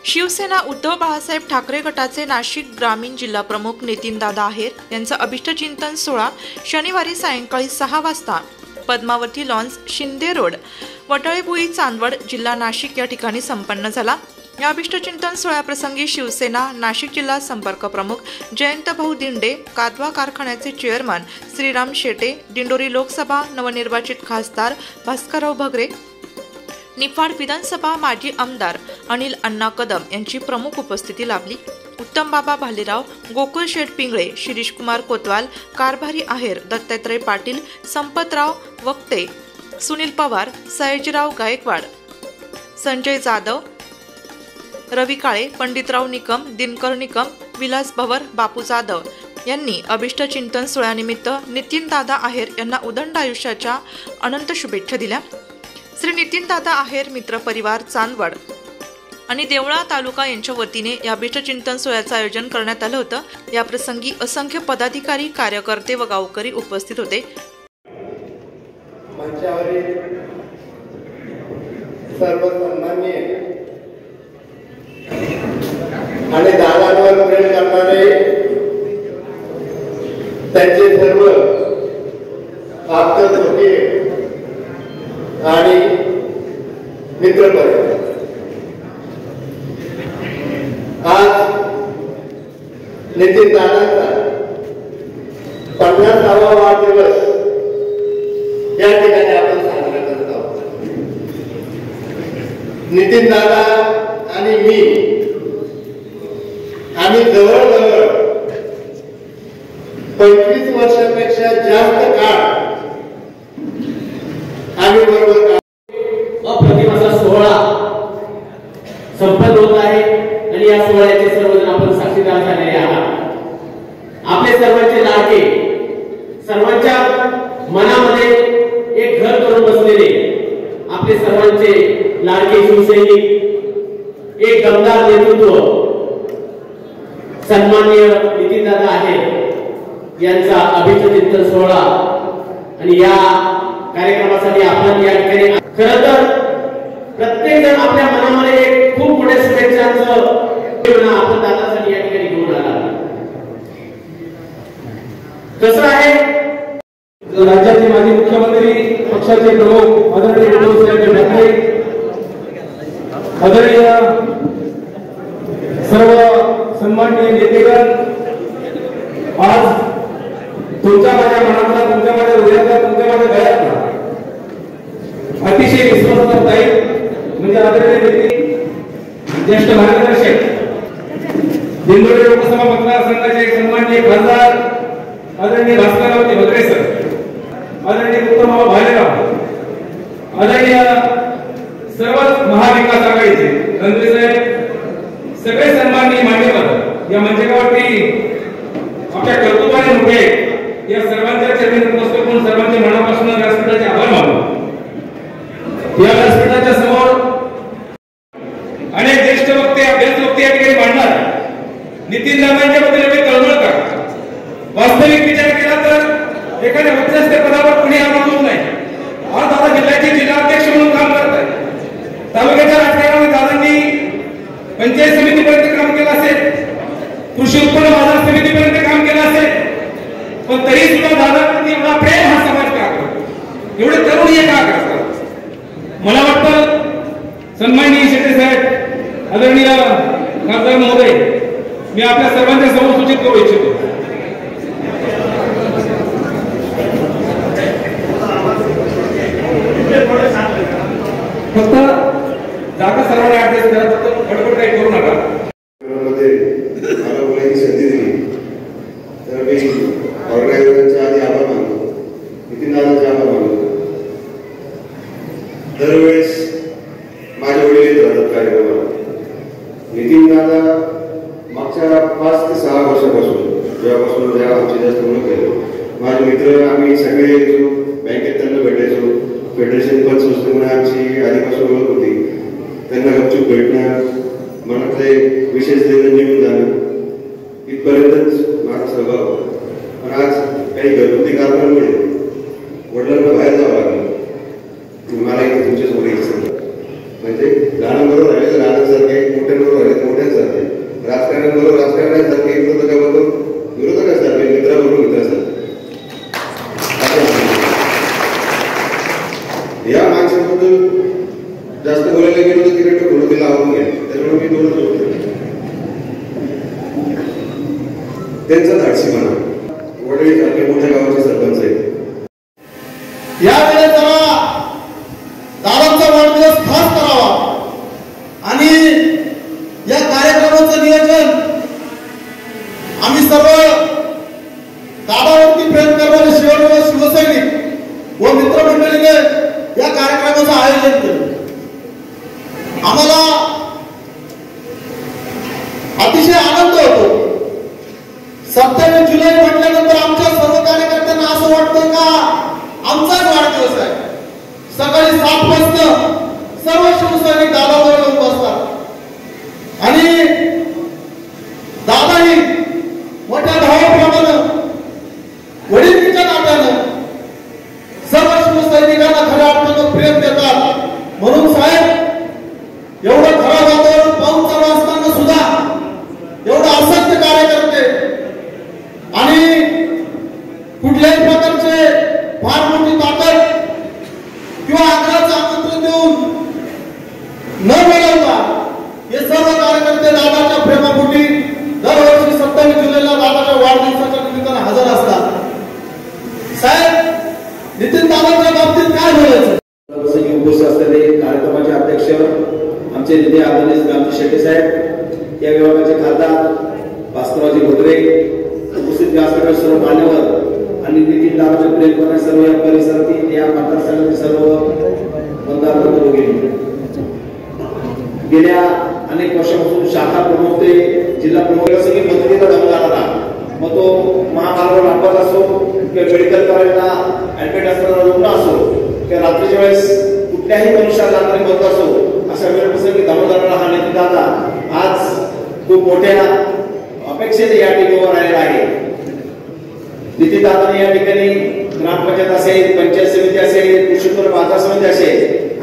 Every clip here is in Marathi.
शिवसेना उद्धव बाळासाहेब ठाकरे गटाचे नाशिक ग्रामीण जिल्हा प्रमुख नितीनदादा आहेर यांचा अभिष्टचिंतन सोहळा शनिवारी सायंकाळी 6 वाजता पद्मावती लॉन्स, शिंदे रोड, वटळेभुई, चांदवड, जिल्हा नाशिक या ठिकाणी संपन्न झाला। या अभिष्टचिंतन सोहळ्याप्रसंगी शिवसेना नाशिक जिल्हा संपर्क प्रमुख जयंत भाऊ दिंडे, कादवा कारखान्याचे चेअरमन श्रीराम शेटे, दिंडोरी लोकसभा नवनिर्वाचित खासदार भास्करराव भगरे, निफाड विधानसभा माजी आमदार अनिल अण्णा कदम यांची प्रमुख उपस्थिती लाभली। उत्तम बाबा भालेराव, गोकुळ शेठ पिंगळे, शिरीष कुमार कोतवाल, कारभारी आहेर, दत्तात्रय पाटील, संपतराव वक्ते, सुनील पवार, सयाजीराव गायकवाड, संजय जाधव, रवी काळे, पंडितराव निकम, दिनकर निकम, विलास भवर, बापू जाधव यांनी अभिष्टचिंतन सोहळ्यानिमित्त नितीनदादा आहेर यांना उदंड आयुष्याच्या अनंत शुभेच्छा दिल्या। श्री नितीनदादा आहेर मित्र परिवार चांदवड आणि देवळा तालुका यांच्या वतीने या अभिष्टचिंतन सोहळ्याचं आयोजन करण्यात आलं होतं। या प्रसंगी असंख्य पदाधिकारी, कार्यकर्ते व गावकरी उपस्थित होते। सर्व सन्माननीय आणि दादांवर प्रेम करणारे त्यांचे सर्व आप्त होते आणि मित्र परिवार, आज नितीनदादांचा 50वा वाढदिवस या ठिकाणी आपण साजरा करत आहोत। नितीनदादा आणि मी आम्ही जवळजवळ 25 वर्षापेक्षा जास्त काळ आम्ही बरोबर अप्रतिम असा सोहळा संपन्न होत आहे आणि या सोहळ्याचे सर्वजण आपण साक्षीदार झालेले आहात। आपले सर्वांचे लाडके, सर्वांच्या मनामध्ये एक घर करून बसलेले आपले सर्वांचे लाडके शिवसैनिक, एक दमदार नेतृत्व सन्माननीय नितीनदादा आहेर यांचा अभिष्टचिंतन सोहळा आणि या कार्यक्रमासाठी आपण या ठिकाणी खरं तर प्रत्येक जण आपल्या मनामध्ये एक खूप मोठ्या शुभेच्छांचं आपण दादासाठी या ठिकाणी घेऊन आला। कसं आहे, राज्याचे माजी मुख्यमंत्री, पक्षाचे प्रमुख आदरणीय उद्धव साहेब ठाकरे, आदरणीय सर्व सन्माननीय नेतेगण, आज तुमच्या माझ्या मनातला, तुमच्या माझ्या हृदयातला, तुमच्या माझ्या गळ्यातला अतिशय विश्वासाचा ताई म्हणजे आदरणीय नेते, ज्येष्ठ मार्गदर्शक, दिंडोरी लोकसभा मतदारसंघाचे सन्माननीय खासदार आदरणीय भास्करराव भगरे सर, आदरणीय उत्तम बाबा भालेराव, आदरणीय सर्व महाविकास आघाडीचे मंत्री साहेब, सगळे सन्माननीय मान्यवर या मंचावरती आपल्या कर्तृत्वाने मोठे या सर्वांच्या चरणी नतमस्तक होऊन सर्वांचे मनापासून व्यासपीठाचे आभार मानतो। या व्यासपीठाच्या समोर अनेक ज्येष्ठ वक्ते, अभ्यास वक्ते या ठिकाणी मांडणार। नितीनदादांच्या बद्दल मी तळमळ करतो। वास्तविक विचार केला तर एखाद्या वक्त्याच्या पदावर कोणी आमंत्रित नाही। आज दादा जिल्ह्याचे जिल्हाध्यक्ष म्हणून काम करत आहेत। तालुक्याच्या राजकारणामध्ये दादांनी पंचायत समितीपर्यंत काम केलं असेल, कृषी उत्पन्न बाजार समितीपर्यंत काम केलं असेल, पण तरी सुद्धा दादांप्रती एवढा प्रेम हा समाज का करतो, एवढे तरुण हे का करतात? मला वाटतं सन्माननीय शेटे साहेब, आदरणीय खासदार महोदय, मी आपल्या सर्वांच्या समोर सूचित करू इच्छितो, फक्त जागा सर्वांना ऍडजस्ट करा, फक्त गडबड काही करू नका। मला बोलायची संधी दिली तर मी ऑर्गनायझरचे आधी आभार मानतो, नितीनदादांचे आभार मानतो। दरवेळेस माझे वडील येत राहतात कार्यक्रमाला। नितीनदादा मागच्या 5 ते 6 वर्षापासून जेव्हापासून आमची जास्त ओळख केली, माझे मित्र आम्ही सगळे यायचो, बँकेत त्यांना भेटायचो, फेडरेशन पद संस्थेमुळे आमची आधीपासून ओळख होती। त्यांना गपचूप भेटणं, मनातले विशेष देणं, निघून जाणं इथपर्यंतच माझा सहभाग होता। पण आज काही घरगुती कारणांमुळे वडिलांना बाहेर जावं लागलं, मला इथे तुमच्यासमोर यायचं। म्हणजे गाणंबरोबर राहिले तर गाण्यासारखे, मोठ्यांबरोबर राहिले मोठ्यांसारखे, राजकारणाबरोबर राजकारणासारखे, विरोधकाबरोबर विरोधकासारखे, मित्राबरोबर मित्रासारखे. या माणसाबद्दल जास्त बोलायला गेलो तर तिकडे थोडं तिला आवडून घ्या. त्याच्यामुळे मी थोडं बोलतो. त्यांचा धाडसीपणा, वडीलसारखे मोठ्या गावाचे सरपंच आहेत. यावेळेस जरा दादांचा वाढदिवस खास करावा आणि या कार्यक्रमाचं नियोजन आम्ही सर्व दादावरती प्रेम करणारे शिवसैनिक व मित्रमंडळीने या कार्यक्रमाचं आयोजन केलं. आम्हाला अतिशय आनंद होतो. 27 जुलै म्हटल्यानंतर आमच्या सर्व कार्यकर्त्यांना असं वाटतं का आमचाच वाढदिवस आहे. सकाळी 7 वाजता सर्व शिवसैनिक दादाजवळ येऊन बसतात आणि दादाही मोठ्या भावाप्रमाणे वडिलांच्या नात्यानं सर्व शिवसैनिकांना खऱ्या अर्थानं प्रेम देतात. म्हणून साहेब, एवढं खराब वातावरण पाऊस चालू असताना सुद्धा एवढं असत्य कार्यकर्ते आणि कुठल्याही प्रकारचे फार मोठी ताकद किंवा आग्रहाचं आमंत्रण देऊन न मिळवता हे सर्व कार्यकर्ते दादाच्या प्रेमापोटी दरवर्षी 27 जुलैला दादाच्या वाढदिवसाच्या निमित्तानं हजर असतात. साहेब, नितीन दादाच्या बाबतीत काय बोलायचं? उपस्थित असलेले कार्यक्रमाचे अध्यक्ष आमचे नेते आदरणीय रामजी शेट्टे साहेब, या विभागाचे खासदार भास्कररावजी भोगरे, उपस्थित व्यासपीठावर सर्व मान्यवर आणि नितीन दादाचे प्रेम करणारे सर्व या परिसरातील या मतदारसंघातील सर्व मतदार बंधू गेले. गेल्या अनेक वर्षापासून शाखा प्रमुख ते जिल्हा प्रमुख सगळी मदतीला जाऊन जाणारा, मग तो महामार्गावर अपघात असो किंवा मेडिकल करायला ऍडमिट असणारा रुग्ण असो किंवा रात्रीच्या वेळेस कुठल्याही मनुष्याला लागणारी मदत असो, अशा वेळप्रसंगी धावून जाणारा हा नितीन दादा आज खूप मोठ्या अपेक्षेने या टीव्हीवर आलेला आहे. नितीन दादाने या ठिकाणी ग्रामपंचायत असेल, पंचायत समिती असेल, कृषी उत्पन्न बाजार समिती असेल,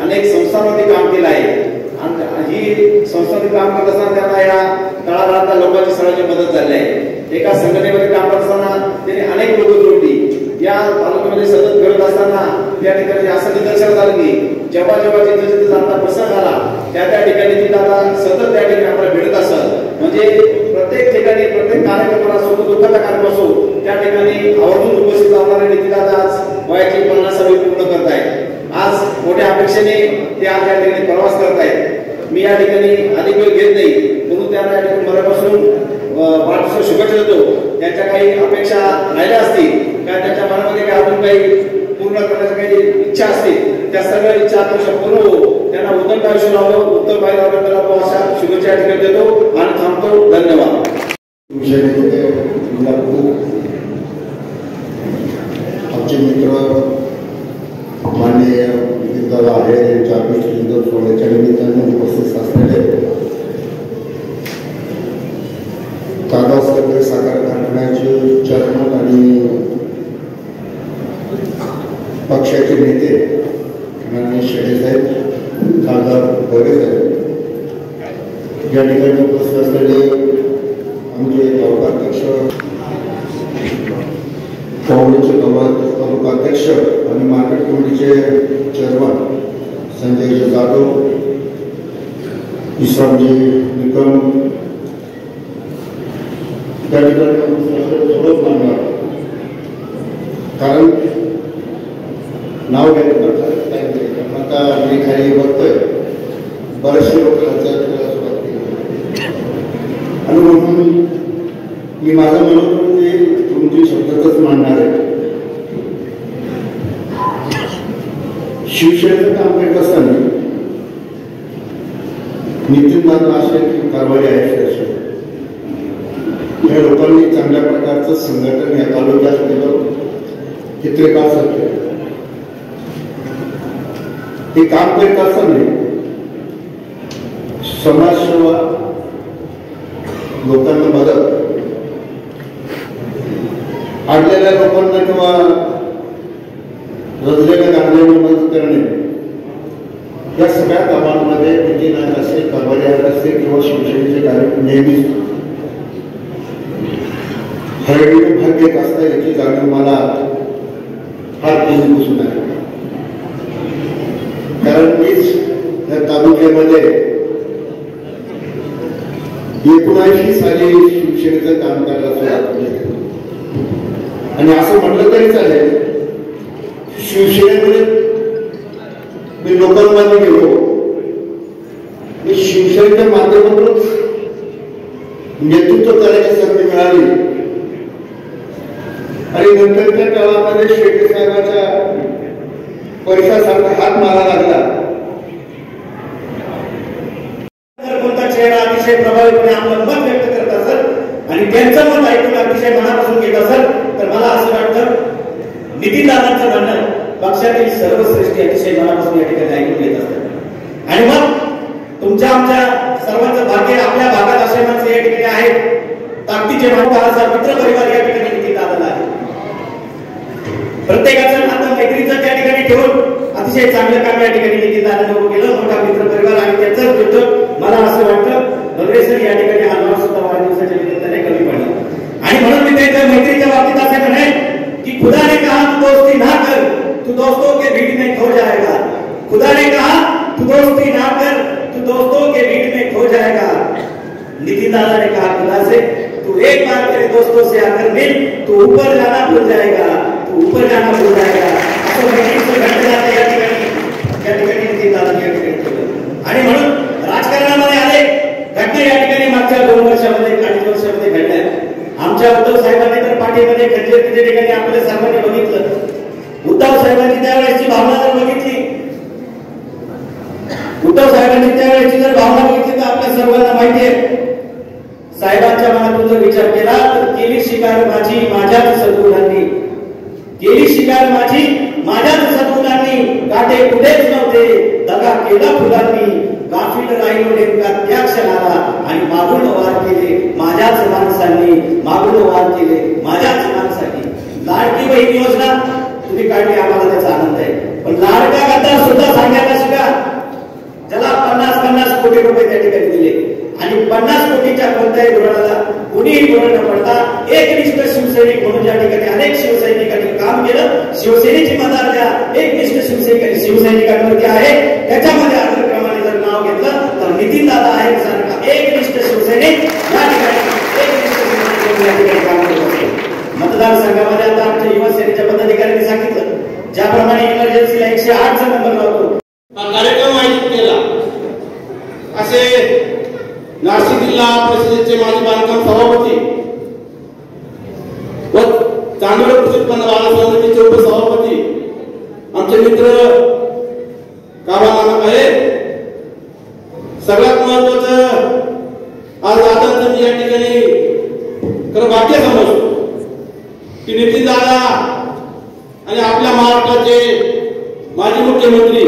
अनेक संस्थांमध्ये काम केलं आहे. आणि ही संस्थांमध्ये काम करत असताना त्यांना या तळागाळातल्या लोकांची सगळ्यांची मदत झाली आहे. एका संघटनेमध्ये काम करत असताना त्यांनी अनेक लोक जोडली. या तालुक्यामध्ये सतत फिरत असताना त्या ठिकाणी असं निदर्शनास आलं की जेव्हा जेव्हा जिथे जाणता प्रसंग आला त्या ठिकाणी ती दादा सतत त्या ठिकाणी आपल्याला भेटत असत. म्हणजे प्रत्येक ठिकाणी प्रत्येक कार्यक्रमाला सुख दुःखाचा कार्यक्रम असो त्या ठिकाणी आवर्जून उपस्थित राहणारे नितीन दादा आज वयाची 50वी पूर्ण करत आहेत. आज मोठ्या अपेक्षेने ते आज या ठिकाणी प्रवास करत आहेत. मी या ठिकाणी अधिक वेळ घेत नाही, म्हणून त्यांना या ठिकाणी मनापासून वाढदिवसाच्या शुभेच्छा देतो. त्यांच्या काही अपेक्षा राहिल्या असतील किंवा त्यांच्या मनामध्ये काही अजून काही पूर्ण करण्याच्या काही इच्छा असतील, त्या सगळ्या इच्छा अपेक्षा पूर्ण हो, त्यांना उदंड आयुष्य लावलं, उत्तर बाहेर लावलं, अशा शुभेच्छा या ठिकाणी देतो आणि थांबतो. धन्यवाद. आमचे मित्र माननीय नितीन दादा आहे यांच्या अभिष्ट सोहळ्याच्या निमित्ताने उपस्थित असलेले दादा सहकारी साखर कारखान्याचे चेअरमन आणि पक्षाचे नेते माननीय शेट्टे साहेब, खासदार भोगरे साहेब, या ठिकाणी उपस्थित असलेले आमचे तालुकाध्यक्ष, काँग्रेसचे तालुका अध्यक्ष आणि मार्केट कमिटीचे चेअरमन संजय जाधव, विश्रामजी निकम, त्या ठिकाणी थोडंच मानणार कारण नाव घ्यायचं आता मी खाली बघतोय बरेचसे लोक सुरुवात केली आणि म्हणून मी माझं म्हणून ते तुमची शब्दातच मांडणार आहे. शिवसेनेचं काम करत असताना नितीन दादा असे कारभारी आहेत. या लोकांनी चांगल्या प्रकारचं संघटन या तालुक्यात केलं, चित्रकार केलं. हे काम करत असताना समाजसेवा, लोकांना मदत, अडलेल्या लोकांना किंवा रजलेल्या गांधींना मदत करणे, या सगळ्या कामांमध्ये नेहमीच हरडीने भाग्य असता याची जाणीव मला फार पूर्वीपासून आहे. कारण मीच या तालुक्यामध्ये 1980 साली शिवसेनेचं काम करायला सुरुवात केली. आणि असं म्हटलं तरी चालेल, शिवसेनेमध्ये मी लोकांमध्ये गेलो, मी शिवसेनेच्या माध्यमातून नेतृत्व करायची संधी मिळाली. आणि नंतरच्या काळामध्ये शेट्टी साहेबांच्या पैशासारखा हात मारा लागला. कोणता चेहरा अतिशय प्रभावीपणे आपलं मत व्यक्त करत असेल आणि त्यांचं मत ऐकून अतिशय मनापासून घेत असेल तर मला असं वाटतं नितीनदादांचं म्हणणं पक्षातील सर्व श्रेष्ठी अतिशय मनापासून या ठिकाणी ऐकून घेत असतात. आणि मग तुमच्या आमच्या सर्वांचं भाग्य आपल्या भागात असे माणसं या ठिकाणी आहेत, ताकदीचे माणसाचा मित्र परिवार या ठिकाणी नितीनदादाला आहे. प्रत्येकाचं नातं मैत्रीचं त्या ठिकाणी ठेवून अतिशय चांगलं काम या ठिकाणी नितीनदादांनी उभं केलं. मोठा मित्र परिवार आणि त्याचाच मित्र मला असं वाटतं भद्रेसर या ठिकाणी आल्यावर सुद्धा वाढदिवसाच्या निमित्ताने कमी पडला. आणि म्हणून मी त्यांच्या मैत्रीच्या बाबतीत असे म्हणेन की खुदा ने कहा तू दोस्ती ना कर, तू दोस्तों के भीड़ में खो जाएगा. खुदा ने कहा तू दोस्ती ना कर, तू दोस्तों के भीड़ में खो जाएगा. नितीनदादा ने कहा खुदा से तू एक बार मेरे दोस्तों से आकर मिल, तू ऊपर जाना भूल जाएगा, तू ऊपर जाना भूल जाएगा. असं मैत्रीचं घडलं जातं या ठिकाणी नितीनदादांनी या ठिकाणी केलं. आणि म्हणून राजकारणामध्ये अनेक घटना या ठिकाणी मागच्या 2 वर्षामध्ये 2.5 वर्षामध्ये घडल्या. आमच्या उद्धव साहेबांनी तर पाठीमध्ये खंजीर त्या ठिकाणी आपल्या सर्वांनी बघितलं. उद्धव साहेबांची त्यावेळेसची भावना जर बघितली, उद्धव साहेबांची त्यावेळेसची जर भावना बघितली तर आपल्या सर्वांना माहिती आहे. साहेबांच्या मनातून जर विचार केला तर केली शिकार माझी माझ्याच सद्गुणांनी, केली शिकार माझी माझ्याच सद्गुणांनी, काटे कुठेच नव्हते, दगा केला फुलांनी, गाफील राहिलो नेमका त्या क्षणाला, आणि मागून वार केले माझ्याच माणसांनी, मागून वार केले माझ्याच माणसांनी. लाडकी बहीण योजना तुम्ही काढली, आम्हाला त्याचा आनंद आहे. पण लाडका गद्दार सुद्धा सांगायला शिका, ज्याला 50-50 कोटी रुपये त्या ठिकाणी दिले आणि 50 कोटीच्या कोणत्याही धोरणाला कुणीही धोरण न पडता एकनिष्ठ शिवसैनिक म्हणून या ठिकाणी अनेक शिवसैनिकांनी काम केलं. शिवसेनेची मदार ज्या एकनिष्ठ शिवसैनिकांवरती आहे त्याच्यामध्ये अग्रक्रमाने जर नाव घेतलं तर नितीनदादा आहे सारखा एकनिष्ठ शिवसैनिक या ठिकाणी काम करत असतो. मतदारसंघामध्ये आता आमच्या युवा सेनेच्या पदाधिकाऱ्यांनी सांगितलं ज्याप्रमाणे इमर्जन्सीला 108 चा नंबर लावतो कार्यक्रम आयोजित केला. असे नाशिक जिल्हा परिषदेचे माजी बांधकाम सभापती व चांदोड कृषी उत्पन्न बाजार समितीचे उपसभापती आमचे मित्र काबा नानक आहेत. सगळ्यात महत्वाचं आज दादांचं मी या ठिकाणी खरं भाग्य समजतो की नितीनदादा आणि आपल्या महाराष्ट्राचे माजी मुख्यमंत्री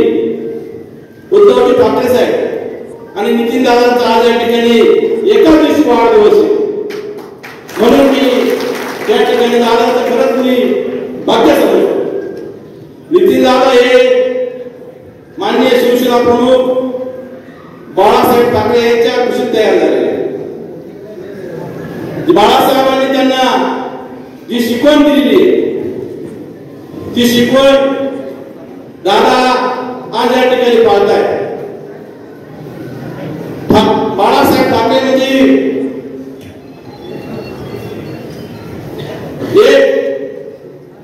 उद्धवजी ठाकरे साहेब आणि नितीनदादांचा आज या ठिकाणी एका दिवशी वाढदिवस आहे. म्हणून मी त्या ठिकाणी दादांचं खरंच मी भाग्य समजतो. नितीनदादा हे माननीय शिवसेना प्रमुख बाळासाहेब ठाकरे यांच्या कुशीत तयार झाले. बाळासाहेबांनी त्यांना जी शिकवण दिलेली आहे ती शिकवण दादा आज या ठिकाणी पाळताय. बाळासाहेब ठाकरे म्हणजे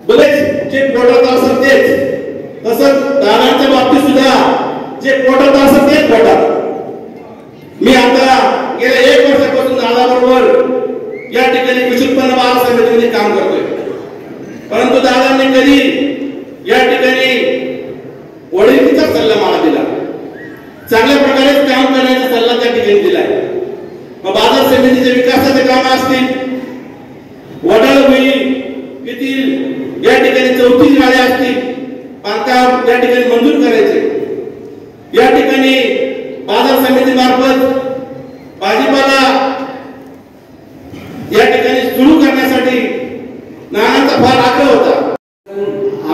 बरेच जे पोटात असत तेच, तसंच दादांच्या बाबतीत सुद्धा जे पोटात असत तेच पोटात. मी आता गेल्या 1 वर्षापासून दादाबरोबर या ठिकाणी कृषी उत्पन्न बाजार समितीमध्ये काम करतोय. परंतु दादांनी कधी या ठिकाणी वडिलांचा सल्ला मला दिला, चांगल्या प्रकारे काम करण्याचा सल्ला त्या ठिकाणी दिलाय. मग बाजार समितीचे विकासाचे काम असतील, वडाळ होईल येथील या ठिकाणी 34 गाड्या असतील, बांधकाम या ठिकाणी मंजूर करायचे. या ठिकाणी बाजार समिती मार्फत भाजीपाला या ठिकाणी सुरू करण्यासाठी नानांचा फार आग्रह होता.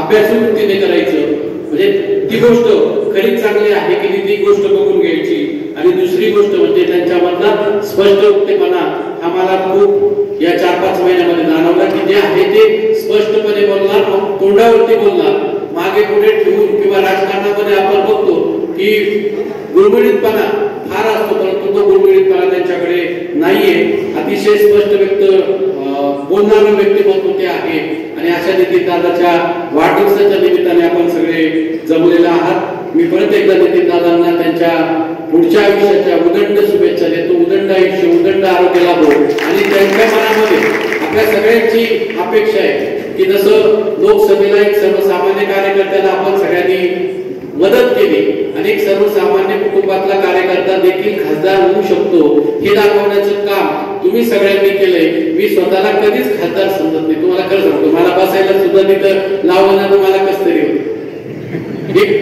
अभ्यासू वृत्तीने करायचं म्हणजे ती गोष्ट खरी चांगली आहे की ती गोष्ट बघून घ्यायची. आणि दुसरी गोष्ट म्हणजे त्यांच्यामधला स्पष्टपणा आम्हाला खूप या 4-5 महिन्यामध्ये जाणवला की जे आहे ते स्पष्टपणे बोलणार, तोंडावरती बोलणार, मागे पुढे ठेवून किंवा राजकारणामध्ये आपण बघतो की गुळगुळीतपणा फार असतो, परंतु तो गुळगुळीतपणा त्यांच्याकडे नाहीये. अतिशय स्पष्ट बोलणारं व्यक्तिमत्व ते आहे. आणि अशा नितीन दादाच्या वाढदिवसाच्या निमित्ताने आपण सगळे जमलेले आहात. मी परत एकदा नितीन दादांना त्यांच्या पुढच्या आयुष्याच्या उदंड शुभेच्छा देतो. उदंड आयुष्य, उदंड आरोग्य लाभो. आणि त्यांच्या मनामध्ये आपल्या सगळ्यांची अपेक्षा आहे की जसं लोकसभेला एक सर्वसामान्य कार्यकर्त्याला आपण सगळ्यांनी मदत केली, अनेक सर्वसामान्य कुटुंबातला कार्यकर्ता देखील खासदार होऊ शकतो हे दाखवण्याचं काम तुम्ही सगळ्यांनी केलंय. मी स्वतःला कधीच खासदार समजत नाही, तुम्हाला खरं सांगतो. मला बसायला सुद्धा तिथं लावलं ना तर मला कसं तरी होतं.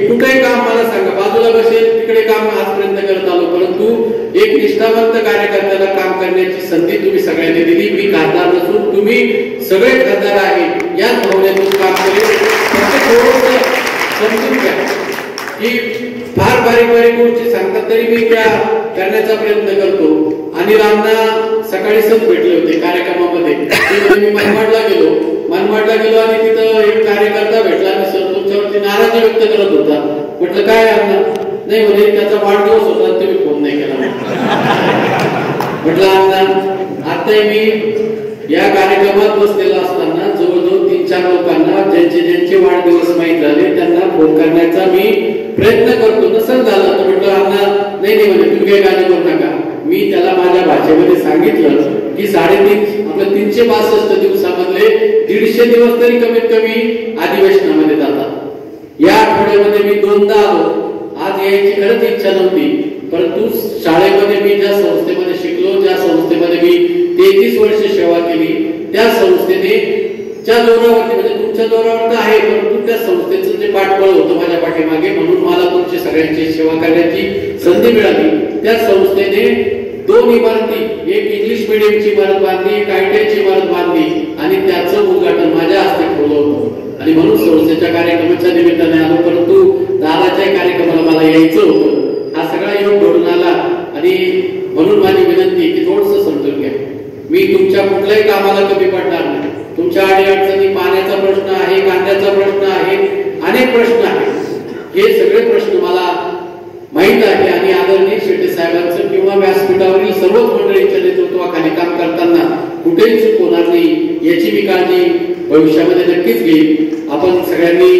कुठेही काम मला सांगा, बाजूला बसेल तिकडे काम आजपर्यंत करत आलो, परंतु एक निष्ठावंत कार्यकर्त्याला काम करण्याची संधी तुम्ही सगळ्यांनी दिली. मी खासदार नसून तुम्ही सगळे खासदार आहे याच भावनेतून काम करेल. समजून घ्या की फार बारीक गोष्टी सांगतात तरी मी त्या करण्याचा प्रयत्न करतो. आणि रामना सकाळी सच भेटले होते कार्यक्रमामध्ये. मी मनमाडला गेलो आणि तिथं एक कार्यकर्ता भेटला आणि सर तुमच्यावरती नाराजी व्यक्त करत होता. म्हटलं काय रामना? नाही म्हणे त्याचा वाढदिवस होता तुम्ही फोन नाही केला. म्हटलं रामना आताही मी या कार्यक्रमात बसलेला असताना जवळजवळ 3-4 लोकांना ज्यांचे वाढदिवस माहीत झाले त्यांना फोन करण्याचा मी प्रयत्न करतो. नसेल झालं तर म्हटलं अण्णा नाही म्हणे तुम्ही काही काळजी करू नका. मी त्याला माझ्या भाषेमध्ये सांगितलं की 365 दिवसामधले 150 दिवस तरी कमीत कमी अधिवेशनामध्ये जातात. या आठवड्यामध्ये मी 2दा आलो. आज यायची खरंच इच्छा नव्हती, परंतु शाळेमध्ये मी ज्या संस्थेमध्ये शिकलो, ज्या संस्थेमध्ये मी 33 वर्ष सेवा केली, त्या संस्थेने च्या जोरावरती म्हणजे तुमच्या जोरावर आहे, परंतु त्या संस्थेचं जे पाठबळ होतं माझ्या पाठीमागे, म्हणून मला तुमची सगळ्यांची सेवा करण्याची संधी मिळाली. त्या संस्थेने 2 इमारती, एक इंग्लिश मीडियमची इमारत बांधली, एक आयटीआयची इमारत बांधली आणि त्याचं उद्घाटन माझ्या हस्ते ठेवलं होतं. आणि म्हणून संस्थेच्या कार्यक्रमाच्या निमित्ताने आलो, परंतु दादाच्या कार्यक्रमाला मला यायचं होतं. हा सगळा योग घडून आला आणि म्हणून माझी विनंती की थोडंसं समजून घ्या. मी तुमच्या कुठल्याही कामाला कमी पडणार नाही. तुमच्या अडीअडचणी, पाण्याचा प्रश्न आहे, कांद्याचा प्रश्न आहे, अनेक प्रश्न आहेत. हे सगळे प्रश्न मला माहित आहे आणि आदरणीय शेट्टी साहेबांचं किंवा व्यासपीठावरील सर्वच मंडळींच्या नेतृत्वाखाली काम करताना कुठेही चूक होणार नाही याची मी काळजी भविष्यामध्ये नक्कीच घेईन. आपण सगळ्यांनी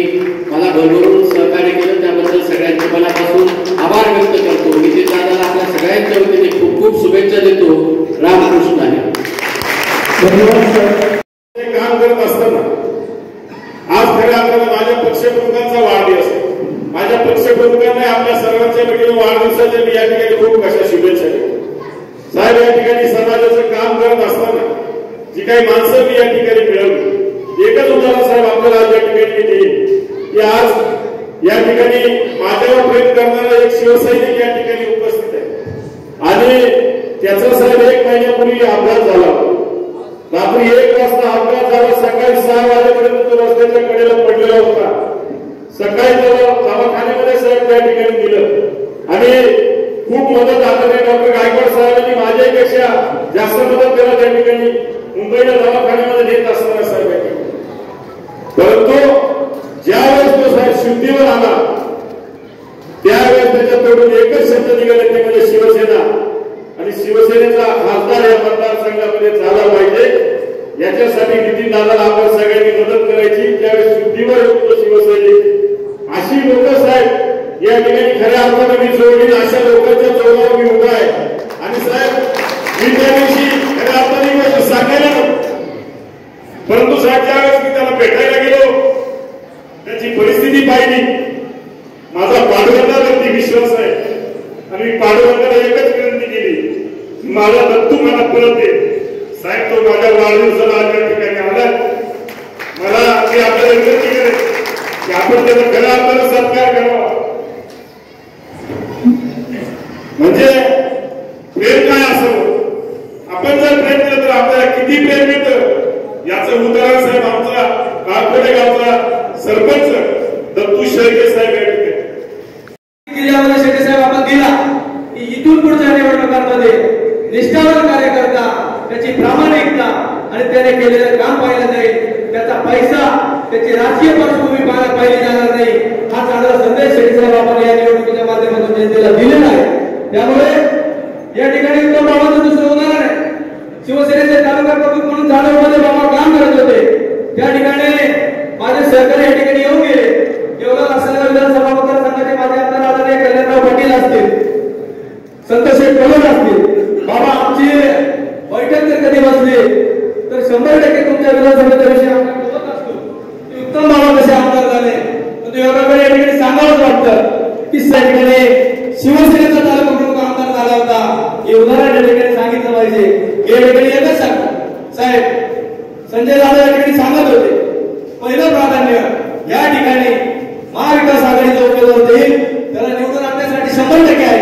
मला भरभरून सहकार्य केलं त्याबद्दल सगळ्यांच्या मनापासून आभार व्यक्त करतो. नितीन दादाला आपल्या सगळ्यांच्या वतीने खूप खूप शुभेच्छा देतो. रामकृष्ण आहे. काम करत असताना आज खरं आपल्याला माझ्या पक्षप्रमुखांचा वाढदिवस आहे. माझ्या पक्षप्रमुखांना आपल्या सर्वांच्या वतीने वाढदिवसाच्या मी या ठिकाणी खूप कशा शुभेच्छा देतो. साहेब, या ठिकाणी समाजाचं काम करत असताना जी काही माणसं मी या ठिकाणी मिळवली, एकच उदाहरण साहेब आपल्याला आज या ठिकाणी देईल की आज या ठिकाणी माझ्यावर प्रेम करणारा एक शिवसैनिक या ठिकाणी उपस्थित आहे आणि त्याचा साहेब 1 महिन्यापूर्वी अपघात झाला. रात्री 1 वाजता अपघात झाला. सकाळी 6 वाजेपर्यंत तो रस्त्याच्या कडेला पडलेला होता. सकाळी त्याला दवाखान्यामध्ये साहेब त्या ठिकाणी दिलं आणि खूप मदत आदरणीय डॉक्टर गायकवाड साहेबांनी माझ्यापेक्षा जास्त मदत केला त्या ठिकाणी मुंबईला दवाखान्यामध्ये नेत असताना साहेब. परंतु ज्यावेळेस तो साहेब शुद्धीवर आला त्यावेळेस त्याच्याकडून एकच शब्द निघाला ते म्हणजे शिवसेना आणि शिवसेनेचा खासदार या मतदारसंघामध्ये झाला पाहिजे. याच्यासाठी नितीन दादाला आपण सगळ्यांनी मदत करायची. त्यावेळेस शुद्धीवर येतो शिवसैनिक. अशी लोक साहेब या ठिकाणी खऱ्या अर्थाने मी जोडली. अशा लोकांच्या जोरावर मी उभा आहे आणि साहेब मी त्या दिवशी खऱ्या अर्थाने सांगायला नको, परंतु साहेब ज्यावेळेस मी त्याला भेटायला गेलो त्याची परिस्थिती पाहिली. माझा पांडुरंगावरती विश्वास आहे आणि मी पांडुरंगाला एकच विनंती केली, माझा दत्तू मला परत दे. साहेब तो माझ्या वाढदिवसाला आज या ठिकाणी आला. मला मी आपल्याला विनंती करेन की आपण त्याचा खऱ्या अर्थाने सत्कार करावा. म्हणजे प्रेम काय असावं, आपण जर प्रेम केलं तर आपल्याला किती प्रेम मिळतं याचं उदाहरण साहेब आमचा काळकोटे गावचा सरपंच दत्तू शेळके साहेब या ठिकाणी जिल्ह्यामध्ये शेट्टी साहेब आपण दिला की इथून पुढच्या निवडणुकांमध्ये निष्ठावान कार्यकर्ता, त्याची प्रामाणिकता आणि त्याने केलेलं काम पाहिलं जाईल, त्याचा पैसा, त्याची राजकीय पार्श्वभूमी पाहिली जाणार नाही, हा चांगला संदेश शेट्टी आपण या निवडणुकीच्या माध्यमातून जनतेला दिलेला आहे। त्यामुळे या ठिकाणी उत्तम बाबांचं दुसरं उदाहरण आहे। शिवसेनेचे तालुका प्रमुख म्हणून जाधवमध्ये बाबा काम करत होते, त्या ठिकाणी माझे सहकारी या ठिकाणी येऊन गेले। एवढा लासलगाव विधानसभा मतदारसंघाचे माझे आमदार आदरणीय कल्याणराव पाटील असतील, संतोष पवार असतील, बाबा आमची बैठक जर कधी बसली तर 100% तुमच्या विधानसभेचा विषय आपण बोलत असतो की उत्तम बाबा कसे आमदार झाले। तर एवढा वेळ या ठिकाणी सांगावंच वाटतं की त्या ठिकाणी शिवसेनेचा तालुका प्रमुख आमदार झाला होता, हे उदाहरण या ठिकाणी सांगितलं पाहिजे। हे ठिकाणी एकच सांगतो साहेब, संजय दादा या ठिकाणी सांगत होते पहिलं प्राधान्य या ठिकाणी महाविकास आघाडीचा उमेदवार देईल त्याला निवडून आणण्यासाठी 100% आहे।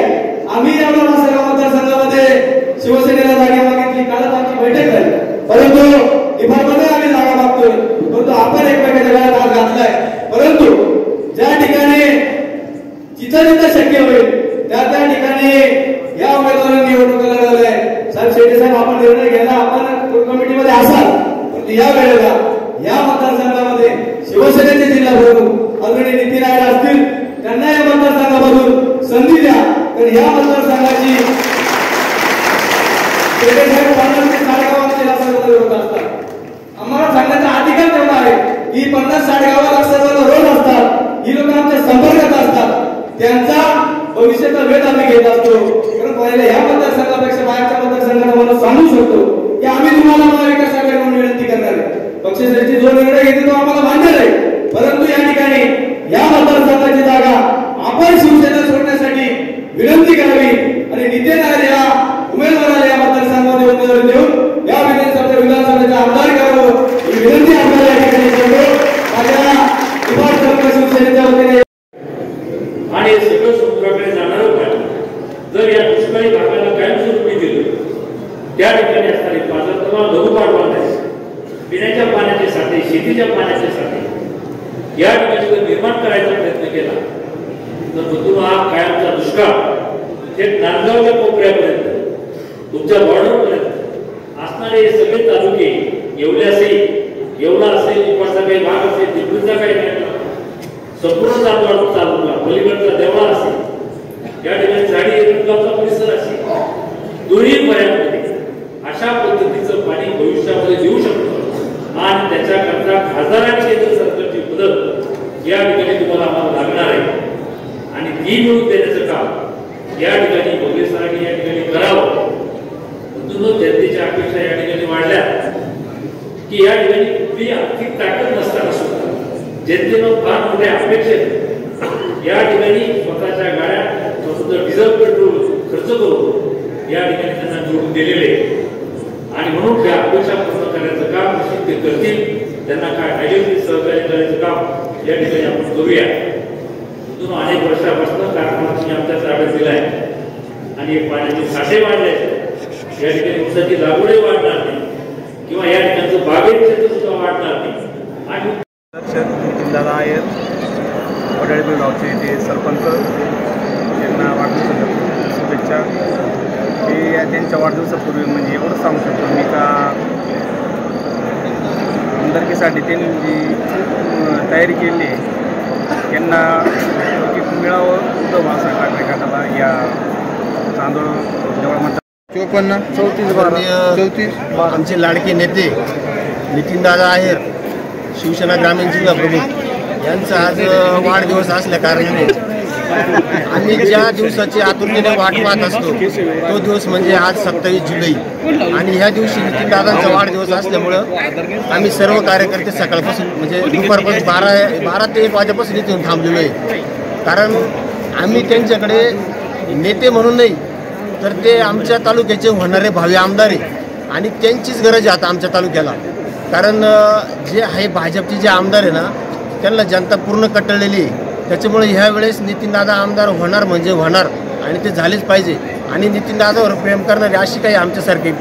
आम्ही या लासलगाव मतदारसंघामध्ये शिवसेनेला जागा मागितली, कालच आमची बैठक झाली, परंतु निफाडमध्ये आम्ही जागा मागतोय, परंतु आपण एकमेकांच्या गळ्यात हात घातलाय। परंतु ज्या ठिकाणी जिथं जिथं शक्य होईल त्या ठिकाणी या उमेदवारांनी निवडणूक लढवल्या। साहेब शेट्टी साहेब, आपण निर्णय घ्यायला आपण कोर कमिटीमध्ये असाल, पण या वेळेला या मतदारसंघामध्ये शिवसेनेचे जिल्हा प्रमुख आदरणीय नितीन राय असतील, त्यांना या मतदारसंघामधून संधी द्या, तर या मतदारसंघाची होत असतात। आम्हाला सांगण्याचा अधिकार तेवढा आहे की 50-60 गावाला सर्वांना रोज असतात, ही लोक आमच्या संपर्कात असतात, त्यांचा भविष्याचा वेध आम्ही घेत असतो। कारण पहिले या मतदारसंघापेक्षा बाहेरच्या मतदारसंघाला मला सांगू शकतो की आम्ही तुम्हाला महाविकास आघाडी म्हणून विनंती करणार आहे। पक्षश्रेष्ठी जो निर्णय घेते तो आम्हाला मान्य नाही, परंतु या ठिकाणी या मतदारसंघाची जागा आपण शिवसेना सोडण्यासाठी विनंती करावी आणि नितीन राय या उमेदवाराला या मतदारसंघामध्ये उमेदवारी देऊन या विधानसभेचा आमदार करावं ही विनंती आपल्याला या ठिकाणी करतो। माझ्या शिवसेनेच्या वतीने आणि सगळं समुद्राकडे जाणारं पाणी जर या दुष्काळी भागाला कायमस्वरूपी दिलं, त्या ठिकाणी असणारी पाझर लघु पाटबंधारे, पिण्याच्या पाण्याचे साठे, शेतीच्या पाण्याचे साठे या ठिकाणी जर निर्माण करायचा प्रयत्न केला तर मधून हा कायमचा दुष्काळ थेट नांदगावच्या कोपऱ्यापर्यंत तुमच्या बॉर्डरपर्यंत असणारे हे सगळे तालुके, येवले असेल, येवला असेल, निपाडचा काही भाग असेल, दिंडूरचा काही भाग, संपूर्ण चालू तालुका, पलीकडचा देवळा असेल, या ठिकाणी झाडी एरंगावचा परिसर असेल, दोन्ही पर्यायामध्ये अशा पद्धतीचं पाणी भविष्यामध्ये देऊ शकतो आणि त्याच्याकरता खासदारांनी केंद्र सरकारची मदत या ठिकाणी तुम्हाला आम्हाला लागणार आहे आणि ती मिळवून देण्याचं काम या ठिकाणी बघले सरांनी या ठिकाणी करावं। जनतेच्या अपेक्षा या ठिकाणी वाढल्या की या ठिकाणी कुठली आर्थिक ताकद नसताना सुद्धा जनतेनं फार मोठ्या अपेक्षेत या ठिकाणी स्वतःच्या गाड्या, स्वतःचं डिझेल पेट्रोल खर्च करून या ठिकाणी त्यांना निवडून दिलेले आणि म्हणून त्या अपेक्षा पूर्ण करण्याचं काम निश्चित ते करतील। त्यांना काय पाहिजे सहकार्य करायचं काम या ठिकाणी आपण करूया। अनेक वर्षापासून कारखाना तुम्ही आमच्या ताब्यात दिलाय आणि पाण्याचे साठे वाढले, या ठिकाणी ऊसाची लागवडही वाढणार नाही किंवा या ठिकाणचं बागेत क्षेत्र सुद्धा वाढणार नाही। आणि दादा आहेत वडाळीपूर गावचे ते सरपंच, त्यांना वाढदिवसाच्या शुभेच्छा। की त्यांच्या वाढदिवसापूर्वी म्हणजे एवढं सांगू शकतो मी का आमदारकीसाठी त्यांनी जी तयारी केली त्यांना मिळावं उद्धव बाळासाहेब ठाकरे गटाला या तांदूळ देवळा 54-34 आमचे लाडके नेते नितीनदादा आहेर, शिवसेना ग्रामीण जिल्हा प्रमुख यांचा आज वाढदिवस असल्या कारणाने आम्ही ज्या दिवसाची आतुरतेने वाट पाहत असतो तो दिवस म्हणजे आज 27 जुलै आणि ह्या दिवशी नितीनदादांचा वाढदिवस असल्यामुळं आम्ही सर्व कार्यकर्ते सकाळपासून म्हणजे दुपारपासून 12 ते 1 वाजेपासून इथून थांबलेलो आहे। कारण आम्ही त्यांच्याकडे नेते म्हणून नाही तर ते आमच्या तालुक्याचे होणारे भावी आमदार आहे आणि त्यांचीच गरज आहे आता आमच्या तालुक्याला। कारण जे आहे भाजपचे जे आमदार आहे ना त्यांना जनता पूर्ण कटळलेली आहे, त्याच्यामुळे ह्या वेळेस नितीनदादा आमदार होणार म्हणजे होणार आणि ते झालेच पाहिजे। आणि नितीनदादावर प्रेम करणारी अशी काही आमच्यासारखी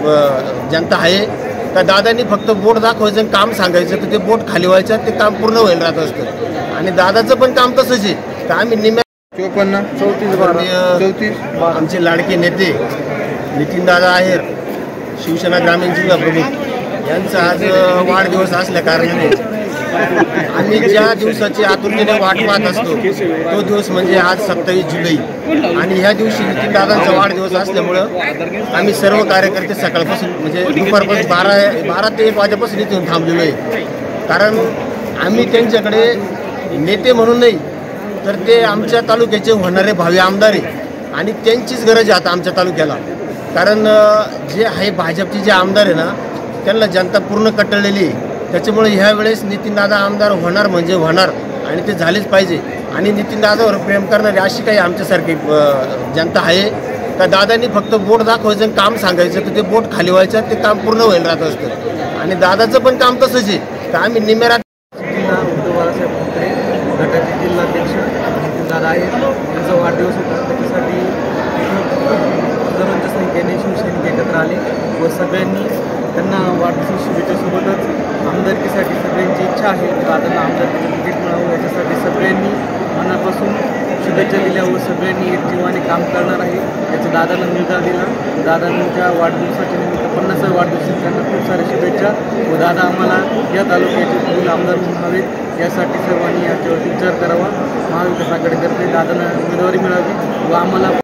जनता आहे का दादांनी फक्त बोट दाखवायचं आणि काम सांगायचं तर ते बोट खाली व्हायचं, ते काम पूर्ण व्हायला राहत असतं आणि दादाचं पण काम तसंच आहे का आम्ही 54-34 आमचे लाडके नेते नितीनदादा आहेर शिवसेना ग्रामीण जिल्हा प्रमुख यांचा आज वाढदिवस असल्या कारणाने आम्ही ज्या दिवसाची आतुरतेने वाट पाहत असतो तो दिवस म्हणजे आज 27 जुलै आणि ह्या दिवशी नितीनदादांचा वाढदिवस असल्यामुळं आम्ही सर्व कार्यकर्ते सकाळपासून म्हणजे दुपारपासून 12 ते 1 वाजेपासून इथून थांबलेलो आहे. कारण आम्ही त्यांच्याकडे नेते म्हणून नाही तर ते आमच्या तालुक्याचे होणारे भावी आमदार आहे आणि त्यांचीच गरज आहे आता आमच्या तालुक्याला. कारण जे आहे भाजपचे जे आमदार आहे ना त्यांना जनता पूर्ण कटळलेली आहे. त्याच्यामुळे ह्या वेळेस नितीनदादा आमदार होणार म्हणजे होणार आणि ते झालेच पाहिजे. आणि नितीनदादावर प्रेम करणारी अशी काही आमच्यासारखी जनता आहे का दादांनी फक्त बोट दाखवायचं आणि काम सांगायचं तर ते बोट खाली व्हायचं ते काम पूर्ण व्हायला राहत असतं. आणि दादाचं पण काम तसंच आहे तर आम्ही निमेरात जिल्हा उद्धव बाळासाहेब ठाकरे गटाचे जिल्हाध्यक्ष नितीनदादा आहेत त्यांचा वाढदिवस होता. त्याच्यासाठी हजारोंच्या संख्येने शिवसैनिक एकत्र आले व सगळ्यांनी त्यांना वाढदिवस शुभेच्छेसोबतच आमदारकीसाठी सगळ्यांची इच्छा आहे दादांना आमदारकीचं तिकीट मिळावं याच्यासाठी सगळ्यांनी मनापासून शुभेच्छा दिल्या व सगळ्यांनी एक जीवाने काम करणार आहे याचा दादांना निर्धार दिला. दादांच्या वाढदिवसाच्या निमित्त 50व्या वाढदिवसाच्या त्यांना खूप साऱ्या शुभेच्छा व दादा आम्हाला या तालुक्याचे पुढील आमदार म्हणून हवेत यासाठी सर्वांनी याच्यावरती विचार करावा. महाविकास आघाडीतर्फे दादांना उमेदवारी मिळावी व आम्हाला